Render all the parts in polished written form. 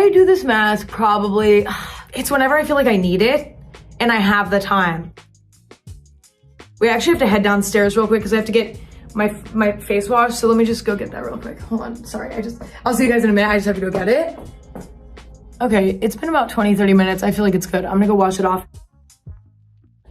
I do this mask probably, it's whenever I feel like I need it and I have the time. We actually have to head downstairs real quick because I have to get my face wash. So let me just go get that real quick. Hold on, sorry. I'll see you guys in a minute. I just have to go get it. Okay, it's been about 20, 30 minutes. I feel like it's good. I'm gonna go wash it off.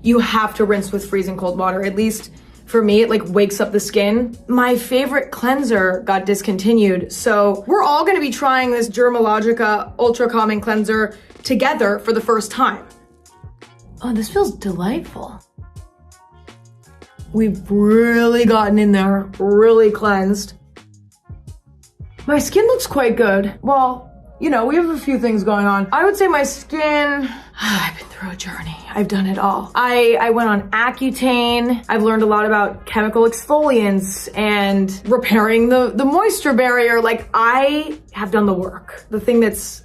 You have to rinse with freezing cold water. At least for me, it like wakes up the skin. My favorite cleanser got discontinued. So we're all gonna be trying this Dermalogica Ultra Calming Cleanser together for the first time. Oh, this feels delightful. We've really gotten in there, really cleansed. My skin looks quite good. Well, you know, we have a few things going on. I would say my skin, I've been through a journey. I've done it all. I went on Accutane. I've learned a lot about chemical exfoliants and repairing the moisture barrier. Like, I have done the work. The thing that's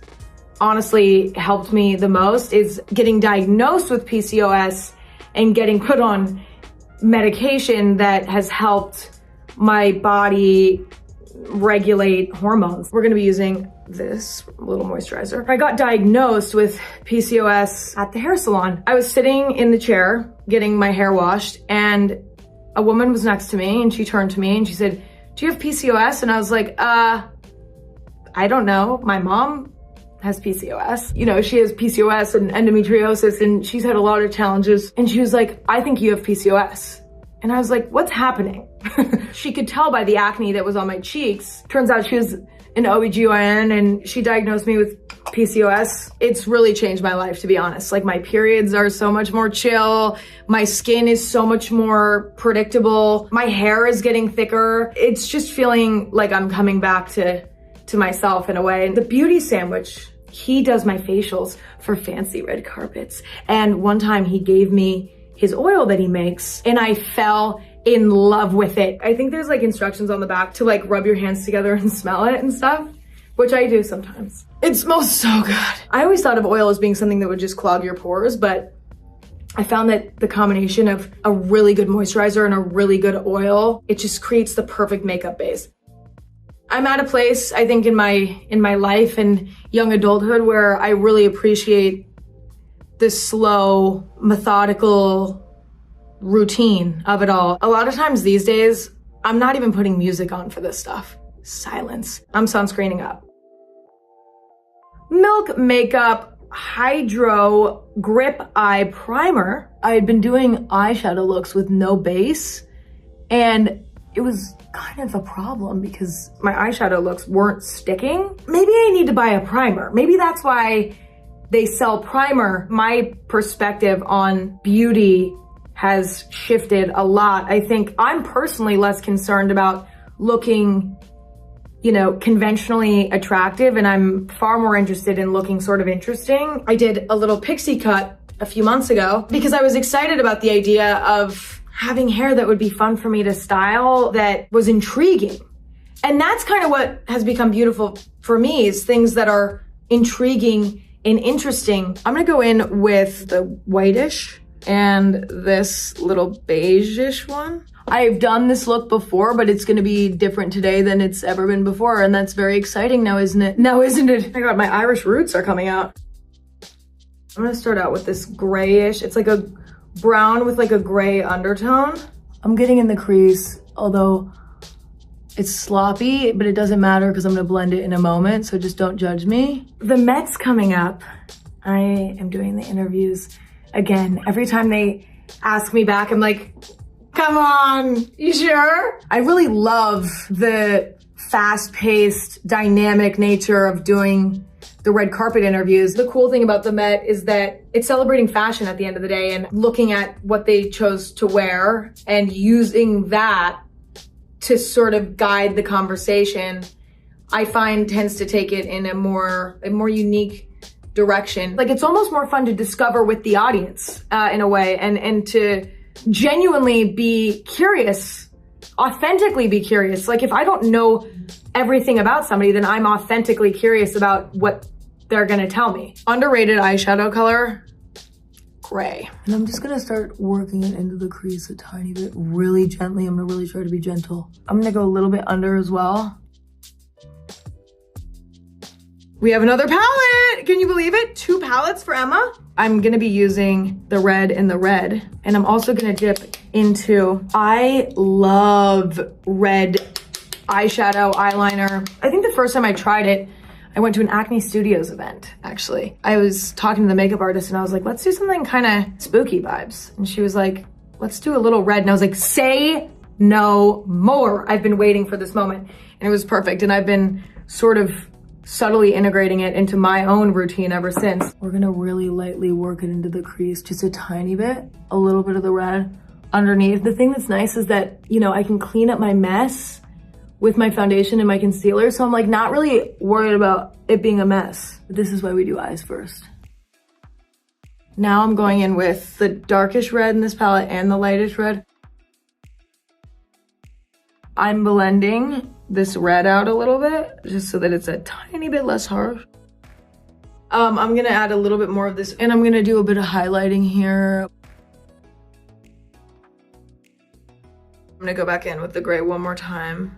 honestly helped me the most is getting diagnosed with PCOS and getting put on medication that has helped my body regulate hormones. We're gonna be using this little moisturizer. I got diagnosed with PCOS at the hair salon. I was sitting in the chair getting my hair washed and a woman was next to me and she turned to me and she said, "Do you have PCOS?" And I was like, I don't know. My mom has PCOS. You know, she has PCOS and endometriosis and she's had a lot of challenges. And she was like, "I think you have PCOS." And I was like, "What's happening?" She could tell by the acne that was on my cheeks. Turns out she was an OBGYN and she diagnosed me with PCOS. It's really changed my life, to be honest. Like, my periods are so much more chill. My skin is so much more predictable. My hair is getting thicker. It's just feeling like I'm coming back to myself in a way. And the beauty sandwich, he does my facials for fancy red carpets. And one time he gave me his oil that he makes and I fell in love with it. I think there's like instructions on the back to like rub your hands together and smell it and stuff, which I do sometimes. It smells so good. I always thought of oil as being something that would just clog your pores, but I found that the combination of a really good moisturizer and a really good oil, it just creates the perfect makeup base. I'm at a place, I think, in my life and young adulthood where I really appreciate this slow, methodical routine of it all. A lot of times these days, I'm not even putting music on for this stuff. Silence. I'm sunscreening up. Milk Makeup Hydro Grip Eye Primer. I had been doing eyeshadow looks with no base, and it was kind of a problem because my eyeshadow looks weren't sticking. Maybe I need to buy a primer. Maybe that's why they sell primer. My perspective on beauty has shifted a lot. I think I'm personally less concerned about looking, you know, conventionally attractive, and I'm far more interested in looking sort of interesting. I did a little pixie cut a few months ago because I was excited about the idea of having hair that would be fun for me to style, that was intriguing. And that's kind of what has become beautiful for me, is things that are intriguing and interesting. I'm gonna go in with the whitish and this little beige-ish one. I've done this look before, but it's gonna be different today than it's ever been before, and that's very exciting now, isn't it? Now, isn't it? Oh my God, my Irish roots are coming out. I'm gonna start out with this grayish. It's like a brown with like a gray undertone. I'm getting in the crease, although it's sloppy, but it doesn't matter because I'm gonna blend it in a moment, so just don't judge me. The Met's coming up. I am doing the interviews again. Every time they ask me back, I'm like, come on, you sure? I really love the fast-paced, dynamic nature of doing the red carpet interviews. The cool thing about the Met is that it's celebrating fashion at the end of the day and looking at what they chose to wear and using that to sort of guide the conversation, I find tends to take it in a more unique direction. Like, it's almost more fun to discover with the audience in a way, and to genuinely be curious, authentically be curious. Like, if I don't know everything about somebody, then I'm authentically curious about what they're gonna tell me. Underrated eyeshadow color, gray. And I'm just gonna start working it into the crease a tiny bit, really gently. I'm gonna really try to be gentle. I'm gonna go a little bit under as well. We have another palette. Can you believe it? 2 palettes for Emma. I'm gonna be using the red and the red. And I'm also gonna dip into, I love red eyeshadow, eyeliner. I think the first time I tried it, I went to an Acne Studios event, actually. I was talking to the makeup artist and I was like, let's do something kind of spooky vibes. And she was like, let's do a little red. And I was like, say no more. I've been waiting for this moment. And it was perfect. And I've been sort of subtly integrating it into my own routine ever since. We're gonna really lightly work it into the crease, just a tiny bit, a little bit of the red underneath. The thing that's nice is that, you know, I can clean up my mess with my foundation and my concealer. So I'm like not really worried about it being a mess. But this is why we do eyes first. Now I'm going in with the darkest red in this palette and the lightest red. I'm blending this red out a little bit, just so that it's a tiny bit less harsh. I'm gonna add a little bit more of this, and I'm gonna do a bit of highlighting here. I'm gonna go back in with the gray one more time.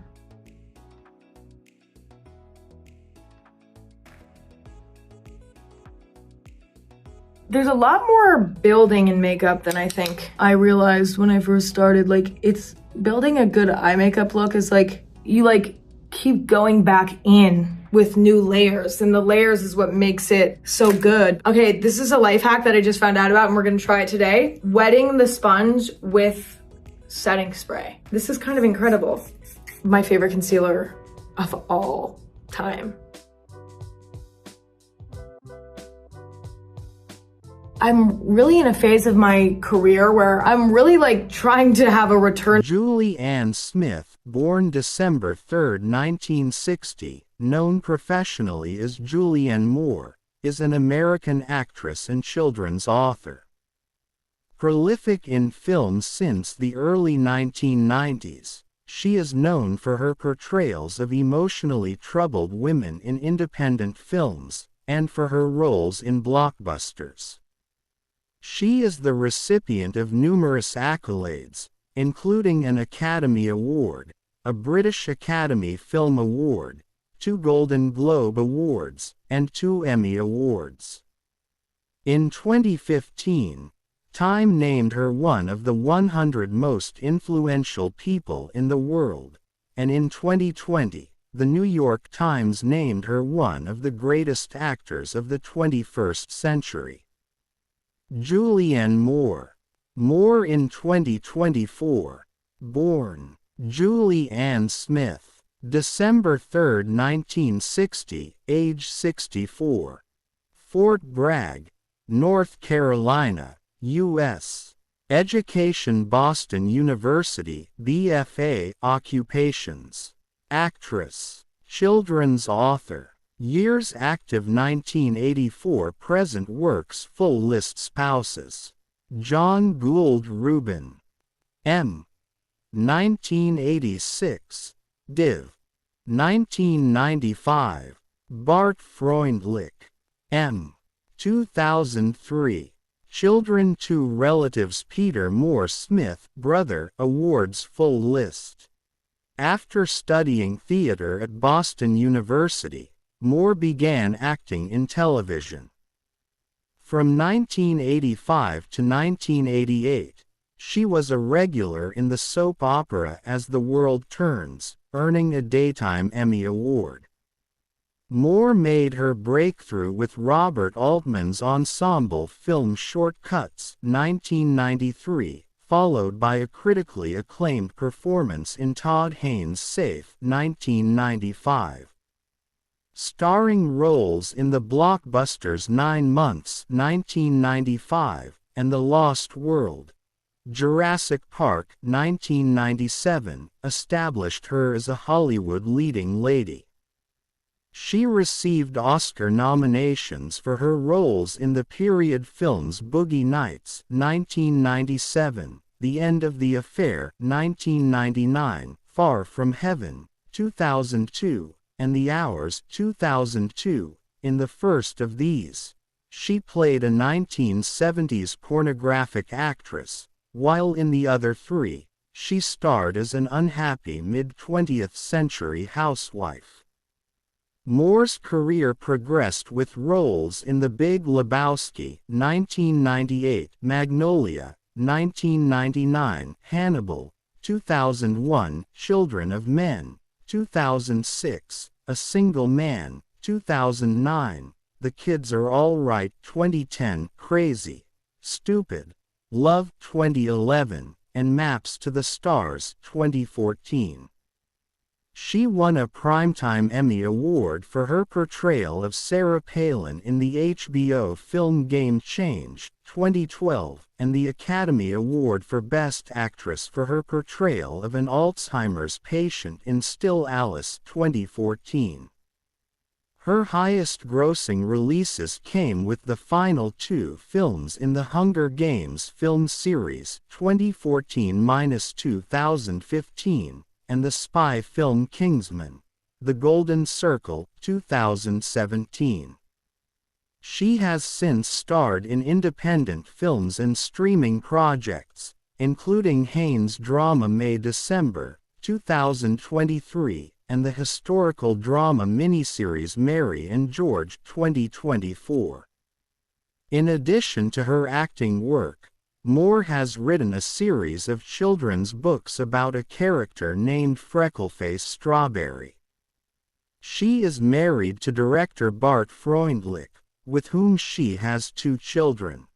There's a lot more building in makeup than I think I realized when I first started. Like, it's building a good eye makeup look is like, you like keep going back in with new layers, and the layers is what makes it so good. Okay, this is a life hack that I just found out about and we're gonna try it today. Wetting the sponge with setting spray. This is kind of incredible. My favorite concealer of all time. I'm really in a phase of my career where I'm really like trying to have a return. Julie Ann Smith, born December 3, 1960, known professionally as Julianne Moore, is an American actress and children's author. Prolific in film since the early 1990s, she is known for her portrayals of emotionally troubled women in independent films, and for her roles in blockbusters. She is the recipient of numerous accolades, including an Academy Award, a British Academy Film Award, 2 Golden Globe Awards, and 2 Emmy Awards. In 2015, Time named her one of the 100 most influential people in the world, and in 2020, the New York Times named her one of the greatest actors of the 21st century. Julianne Moore. Moore in 2024. Born Julie Ann Smith. December 3, 1960, age 64. Fort Bragg, North Carolina, U.S. Education Boston University, BFA. Occupations: actress, children's author. Years active 1984 present works full list spouses: John Gould Rubin, M. 1986, Div. 1995, Bart Freundlich, M. 2003. Children 2 relatives Peter Moore Smith, brother, awards full list. After studying theater at Boston University, Moore began acting in television. From 1985 to 1988, she was a regular in the soap opera As the World Turns, earning a Daytime Emmy Award. Moore made her breakthrough with Robert Altman's ensemble film Short Cuts, 1993, followed by a critically acclaimed performance in Todd Haynes' Safe, 1995. Starring roles in the blockbusters 9 Months, 1995, and The Lost World. Jurassic Park, 1997, established her as a Hollywood leading lady. She received Oscar nominations for her roles in the period films Boogie Nights, 1997, The End of the Affair, 1999, Far From Heaven, 2002, and The Hours, 2002. In the first of these, she played a 1970s pornographic actress, while in the other 3, she starred as an unhappy mid-20th century housewife. Moore's career progressed with roles in The Big Lebowski, 1998, Magnolia, 1999, Hannibal, 2001, Children of Men, 2006, A Single Man, 2009, The Kids Are All Right, 2010, Crazy, Stupid, Love, 2011, and Maps to the Stars, 2014. She won a Primetime Emmy Award for her portrayal of Sarah Palin in the HBO film Game Change, 2012, and the Academy Award for Best Actress for her portrayal of an Alzheimer's patient in Still Alice, 2014. Her highest-grossing releases came with the final two films in the Hunger Games film series, 2014-2015, and the spy film Kingsman: The Golden Circle, 2017. She has since starred in independent films and streaming projects, including Haynes' drama May December, 2023, and the historical drama miniseries Mary and George, 2024. In addition to her acting work, Moore has written a series of children's books about a character named Freckleface Strawberry. She is married to director Bart Freundlich, with whom she has 2 children.